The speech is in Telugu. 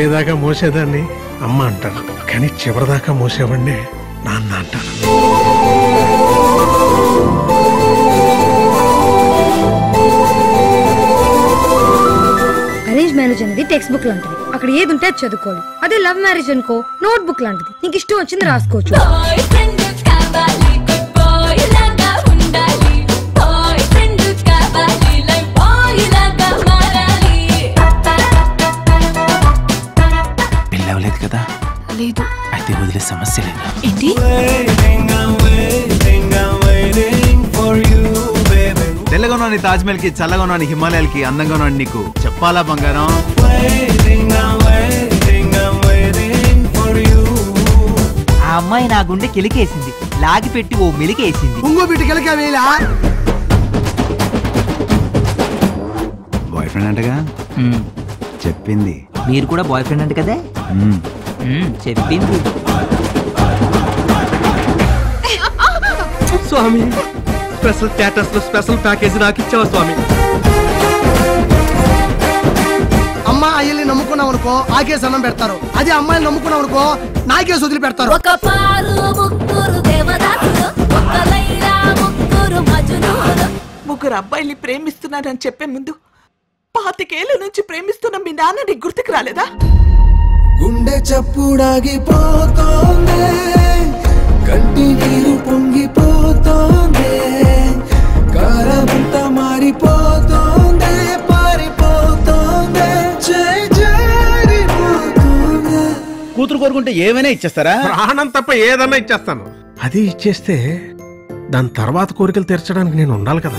పుట్టేదాకా మోసేదాన్ని అమ్మ అంటాను, కానీ చివరిదాకా మోసేవాడిని నాన్న అంటాను. అరేంజ్ మ్యారేజ్ అనేది టెక్స్ట్ బుక్ లాంటిది, అక్కడ ఏది ఉంటే అది చదువుకోవాలి. అదే లవ్ మ్యారేజ్ అనుకో నోట్ బుక్ లాంటిది, నీకు ఇష్టం వచ్చింది రాసుకోవచ్చు. పెళ్ళవలేదు కదా? లేదు. అయితే వదిలే సమస్య లేదు. ఏంటి? తెల్లగా ఉన్నాను తాజ్మహల్ కి, చల్లగా ఉన్నాను హిమాలయాలకి, అందంగా ఉన్నాను నీకు చెప్పాలా బంగారం? ఆ అమ్మాయి నా గుండె కిలికేసింది, లాగి పెట్టి ఓ మెలికేసింది. ఇంకో బిడ్డ కిలకా వేలా? బాయ్ ఫ్రెండ్ అంటగా చెప్పింది. మీరు కూడా బాయ్ ఫ్రెండ్ అంటే కదా? చెప్పింది. స్వామి, స్పెషల్ స్టేటస్ లో స్పెషల్ ప్యాకేజీ నాకు ఇచ్చావా స్వామి? అమ్మ అయ్యల్ని నమ్ముకున్నాం అనుకో ఆకేసి అన్నం పెడతారు, అదే అమ్మాయిని నమ్ముకున్నాం అనుకో నాకేసి వదిలి పెడతారు. ముగ్గురు అబ్బాయిల్ని ప్రేమిస్తున్నానని చెప్పే ముందు 25 ఏళ్ల నుంచి ప్రేమిస్తున్న మీ నాన్న నీకు గుర్తుకు రాలేదా? గుండె చప్పుడాగిపోతోందే, కంటి నీరు పొంగిపోతోందే, కారమంతా మారిపోతోందే, పారిపోతోందే, జారిపోతోందే. కూతురు కోరుకుంటే ఏమైనా ఇచ్చేస్తారా? ప్రాణం తప్ప ఏదన్నా ఇచ్చేస్తాను. అది ఇచ్చేస్తే దాని తర్వాత కోరికలు తీర్చడానికి నేను ఉండాలి కదా.